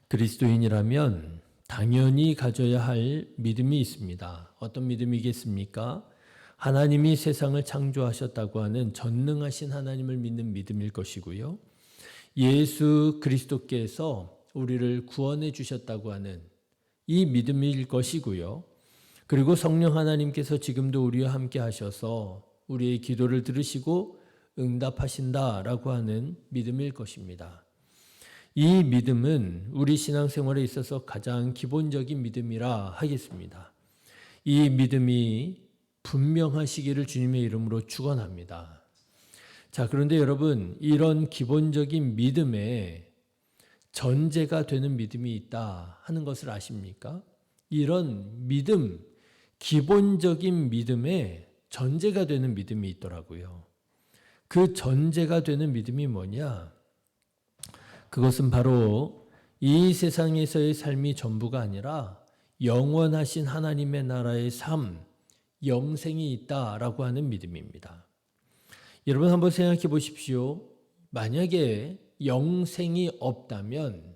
그리스도인이라면 당연히 가져야 할 믿음이 있습니다. 어떤 믿음이겠습니까? 하나님이 세상을 창조하셨다고 하는 전능하신 하나님을 믿는 믿음일 것이고요. 예수 그리스도께서 우리를 구원해 주셨다고 하는 이 믿음일 것이고요. 그리고 성령 하나님께서 지금도 우리와 함께 하셔서 우리의 기도를 들으시고 응답하신다라고 하는 믿음일 것입니다. 이 믿음은 우리 신앙생활에 있어서 가장 기본적인 믿음이라 하겠습니다. 이 믿음이 분명하시기를 주님의 이름으로 축원합니다. 자, 그런데 여러분, 이런 기본적인 믿음에 전제가 되는 믿음이 있다 하는 것을 아십니까? 이런 믿음, 기본적인 믿음에 전제가 되는 믿음이 있더라고요. 그 전제가 되는 믿음이 뭐냐? 그것은 바로 이 세상에서의 삶이 전부가 아니라 영원하신 하나님의 나라의 삶, 영생이 있다라고 하는 믿음입니다. 여러분 한번 생각해 보십시오. 만약에 영생이 없다면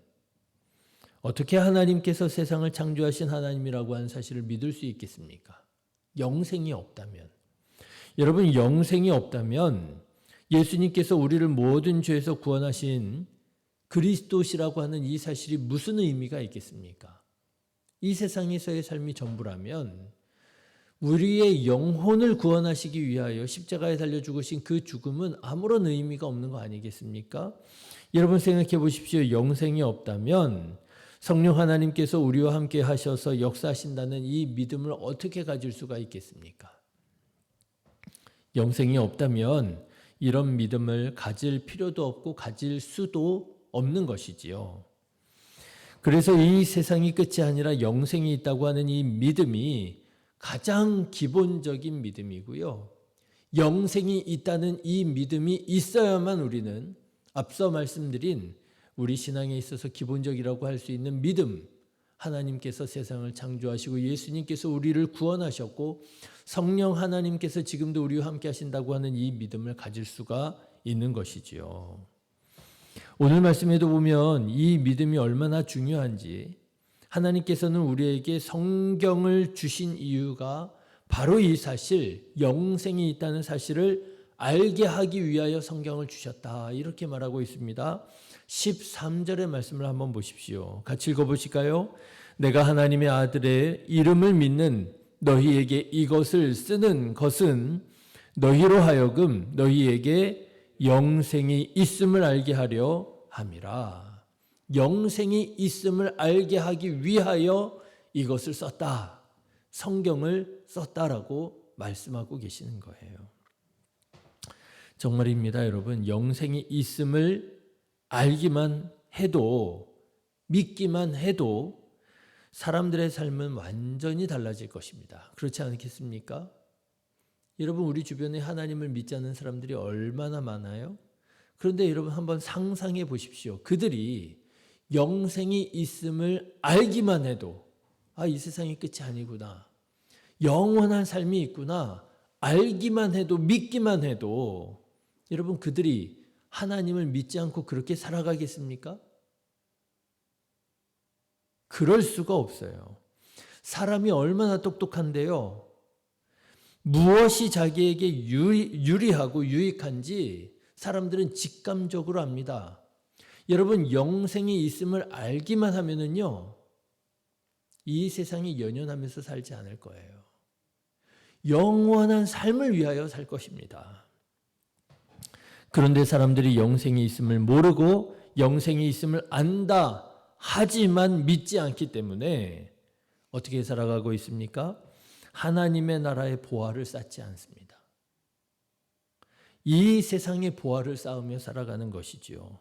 어떻게 하나님께서 세상을 창조하신 하나님이라고 하는 사실을 믿을 수 있겠습니까? 영생이 없다면. 여러분, 영생이 없다면 예수님께서 우리를 모든 죄에서 구원하신 그리스도시라고 하는 이 사실이 무슨 의미가 있겠습니까? 이 세상에서의 삶이 전부라면 우리의 영혼을 구원하시기 위하여 십자가에 달려 죽으신 그 죽음은 아무런 의미가 없는 거 아니겠습니까? 여러분 생각해 보십시오. 영생이 없다면 성령 하나님께서 우리와 함께 하셔서 역사하신다는 이 믿음을 어떻게 가질 수가 있겠습니까? 영생이 없다면 이런 믿음을 가질 필요도 없고 가질 수도 없는 것이지요. 그래서 이 세상이 끝이 아니라 영생이 있다고 하는 이 믿음이 가장 기본적인 믿음이고요. 영생이 있다는 이 믿음이 있어야만 우리는 앞서 말씀드린 우리 신앙에 있어서 기본적이라고 할 수 있는 믿음, 하나님께서 세상을 창조하시고 예수님께서 우리를 구원하셨고 성령 하나님께서 지금도 우리와 함께 하신다고 하는 이 믿음을 가질 수가 있는 것이지요. 오늘 말씀에도 보면 이 믿음이 얼마나 중요한지 하나님께서는 우리에게 성경을 주신 이유가 바로 이 사실, 영생이 있다는 사실을 알게 하기 위하여 성경을 주셨다. 이렇게 말하고 있습니다. 13절의 말씀을 한번 보십시오. 같이 읽어보실까요? 내가 하나님의 아들의 이름을 믿는 너희에게 이것을 쓰는 것은 너희로 하여금 너희에게 영생이 있음을 알게 하려 함이라. 영생이 있음을 알게 하기 위하여 이것을 썼다. 성경을 썼다라고 말씀하고 계시는 거예요. 정말입니다, 여러분. 영생이 있음을 알기만 해도, 믿기만 해도 사람들의 삶은 완전히 달라질 것입니다. 그렇지 않겠습니까? 여러분, 우리 주변에 하나님을 믿지 않는 사람들이 얼마나 많아요? 그런데 여러분 한번 상상해 보십시오. 그들이 영생이 있음을 알기만 해도 이 세상이 끝이 아니구나. 영원한 삶이 있구나. 알기만 해도 믿기만 해도 여러분 그들이 하나님을 믿지 않고 그렇게 살아가겠습니까? 그럴 수가 없어요. 사람이 얼마나 똑똑한데요. 무엇이 자기에게 유리하고 유익한지 사람들은 직감적으로 압니다. 여러분 영생이 있음을 알기만 하면은요. 이 세상이 연연하면서 살지 않을 거예요. 영원한 삶을 위하여 살 것입니다. 그런데 사람들이 영생이 있음을 모르고 영생이 있음을 안다 하지만 믿지 않기 때문에 어떻게 살아가고 있습니까? 하나님의 나라의 보화를 쌓지 않습니다. 이 세상의 보화를 쌓으며 살아가는 것이지요.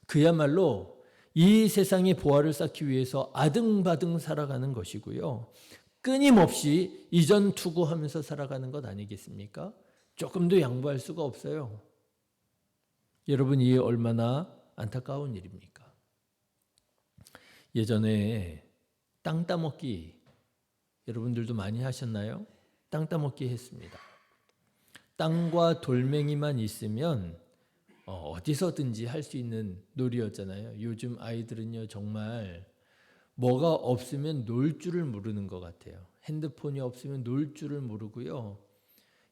그야말로 이 세상의 보화를 쌓기 위해서 아등바등 살아가는 것이고요. 끊임없이 이전 투구하면서 살아가는 것 아니겠습니까? 조금도 양보할 수가 없어요. 여러분, 이게 얼마나 안타까운 일입니까? 예전에 땅 따먹기 여러분들도 많이 하셨나요? 땅 따먹기 했습니다. 땅과 돌멩이만 있으면 어디서든지 할 수 있는 놀이였잖아요. 요즘 아이들은요, 정말 뭐가 없으면 놀 줄을 모르는 것 같아요. 핸드폰이 없으면 놀 줄을 모르고요.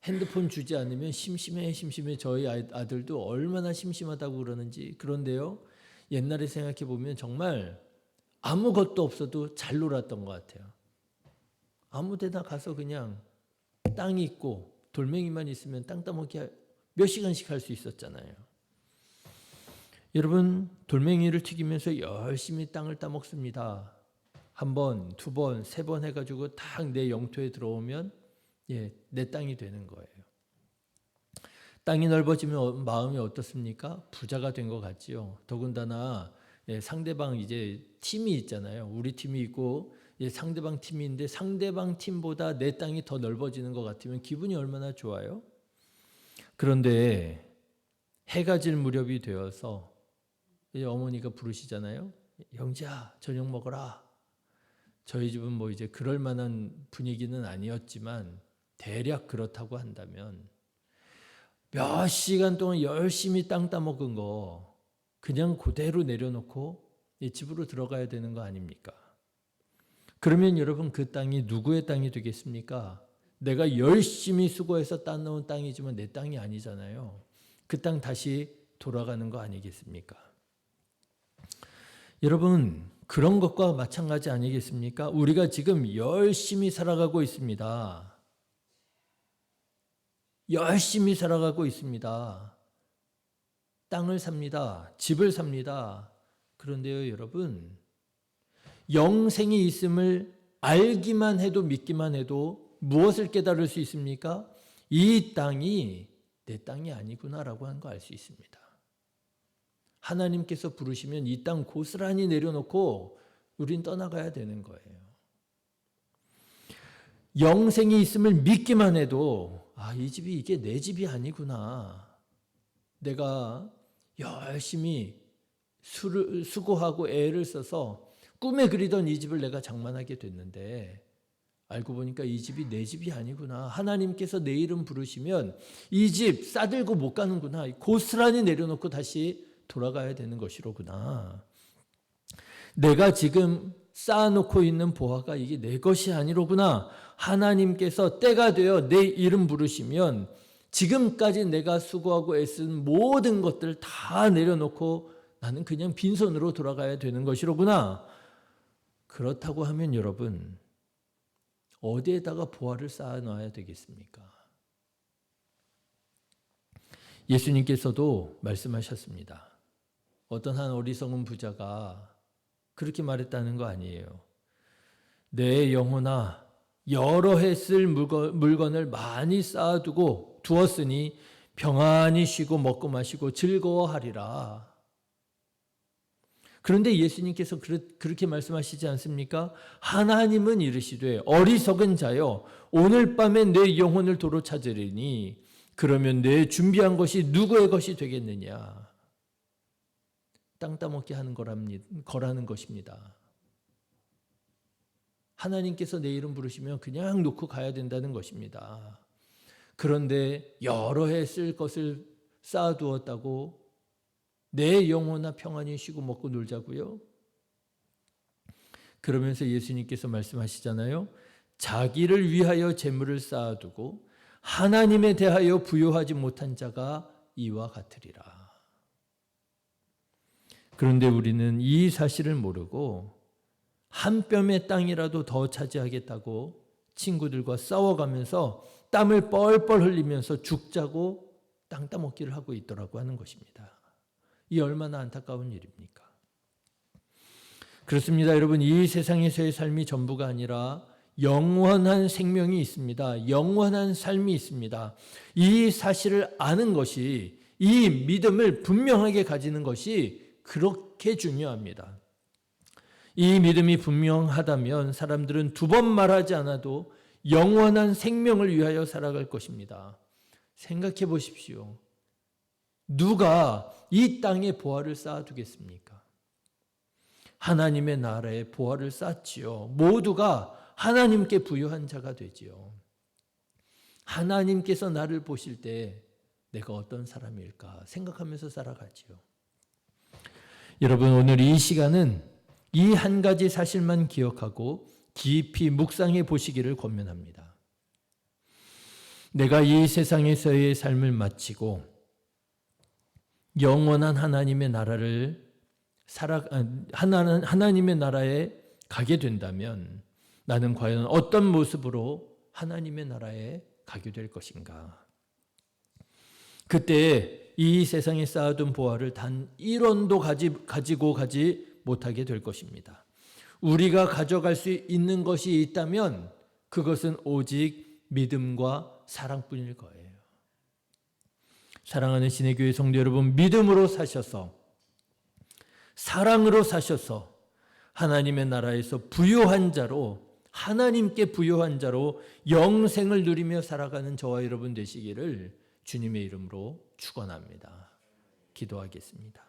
핸드폰 주지 않으면 심심해. 저희 아들도 얼마나 심심하다고 그러는지. 그런데요, 옛날에 생각해 보면 정말 아무것도 없어도 잘 놀았던 것 같아요. 아무 데나 가서 그냥 땅이 있고 돌멩이만 있으면 땅 따먹기 몇 시간씩 할 수 있었잖아요. 여러분, 돌멩이를 튀기면서 열심히 땅을 따먹습니다. 한 번, 두 번, 세 번 해가지고 딱 내 영토에 들어오면 내 땅이 되는 거예요. 땅이 넓어지면 마음이 어떻습니까? 부자가 된 것 같지요. 더군다나 상대방 이제 팀이 있잖아요. 우리 팀이 있고 상대방 팀이 있는데 상대방 팀보다 내 땅이 더 넓어지는 것 같으면 기분이 얼마나 좋아요? 그런데 해가 질 무렵이 되어서 이제 어머니가 부르시잖아요. 영지야, 저녁 먹어라. 저희 집은 뭐 이제 그럴 만한 분위기는 아니었지만 대략 그렇다고 한다면 몇 시간 동안 열심히 땅 따먹은 거 그냥 그대로 내려놓고 집으로 들어가야 되는 거 아닙니까? 그러면 여러분, 그 땅이 누구의 땅이 되겠습니까? 내가 열심히 수고해서 따놓은 땅이지만 내 땅이 아니잖아요. 그 땅 다시 돌아가는 거 아니겠습니까? 여러분, 그런 것과 마찬가지 아니겠습니까? 우리가 지금 열심히 살아가고 있습니다. 열심히 살아가고 있습니다. 땅을 삽니다. 집을 삽니다. 그런데요, 여러분, 영생이 있음을 알기만 해도 믿기만 해도 무엇을 깨달을 수 있습니까? 이 땅이 내 땅이 아니구나라고 하는 거 알 수 있습니다. 하나님께서 부르시면 이 땅 고스란히 내려놓고 우린 떠나가야 되는 거예요. 영생이 있음을 믿기만 해도 이 집이 이게 내 집이 아니구나. 내가 열심히 수고하고 애를 써서 꿈에 그리던 이 집을 내가 장만하게 됐는데 알고 보니까 이 집이 내 집이 아니구나. 하나님께서 내 이름 부르시면 이 집 싸들고 못 가는구나. 고스란히 내려놓고 다시 돌아가야 되는 것이로구나. 내가 지금 쌓아놓고 있는 보화가 이게 내 것이 아니로구나. 하나님께서 때가 되어 내 이름 부르시면 지금까지 내가 수고하고 애쓴 모든 것들 다 내려놓고 나는 그냥 빈손으로 돌아가야 되는 것이로구나. 그렇다고 하면 여러분, 어디에다가 보화를 쌓아놔야 되겠습니까? 예수님께서도 말씀하셨습니다. 어떤 한 어리석은 부자가 그렇게 말했다는 거 아니에요. 내 영혼아, 여러 해 쓸 물건을 많이 쌓아두고 두었으니 평안히 쉬고 먹고 마시고 즐거워하리라. 그런데 예수님께서 그렇게 말씀하시지 않습니까? 하나님은 이르시되 어리석은 자여 오늘 밤에 내 영혼을 도로 찾으리니 그러면 내 준비한 것이 누구의 것이 되겠느냐. 땅 따먹게 하는 거라는 것입니다. 하나님께서 내 이름 부르시면 그냥 놓고 가야 된다는 것입니다. 그런데 여러 해 쓸 것을 쌓아두었다고 내 영혼아 평안히 쉬고 먹고 놀자고요? 그러면서 예수님께서 말씀하시잖아요. 자기를 위하여 재물을 쌓아두고 하나님에 대하여 부요하지 못한 자가 이와 같으리라. 그런데 우리는 이 사실을 모르고 한 뼘의 땅이라도 더 차지하겠다고 친구들과 싸워가면서 땀을 뻘뻘 흘리면서 죽자고 땅 따먹기를 하고 있더라고 하는 것입니다. 이 얼마나 안타까운 일입니까? 그렇습니다. 여러분, 이 세상에서의 삶이 전부가 아니라 영원한 생명이 있습니다. 영원한 삶이 있습니다. 이 사실을 아는 것이, 이 믿음을 분명하게 가지는 것이 그렇게 중요합니다. 이 믿음이 분명하다면 사람들은 두 번 말하지 않아도 영원한 생명을 위하여 살아갈 것입니다. 생각해 보십시오. 누가 이 땅에 보화를 쌓아두겠습니까? 하나님의 나라에 보화를 쌓지요. 모두가 하나님께 부유한 자가 되지요. 하나님께서 나를 보실 때 내가 어떤 사람일까 생각하면서 살아가지요. 여러분, 오늘 이 시간은 이 한 가지 사실만 기억하고 깊이 묵상해 보시기를 권면합니다. 내가 이 세상에서의 삶을 마치고 영원한 하나님의 나라를 하나님의 나라에 가게 된다면 나는 과연 어떤 모습으로 하나님의 나라에 가게 될 것인가? 그때 이 세상에 쌓아둔 보화를 단 1원도 가지고 가지 못하게 될 것입니다. 우리가 가져갈 수 있는 것이 있다면 그것은 오직 믿음과 사랑뿐일 거예요. 사랑하는 신의 교회 성도 여러분, 믿음으로 사셔서 사랑으로 사셔서 하나님의 나라에서 부요한 자로, 하나님께 부요한 자로 영생을 누리며 살아가는 저와 여러분 되시기를 주님의 이름으로 축원합니다. 기도하겠습니다.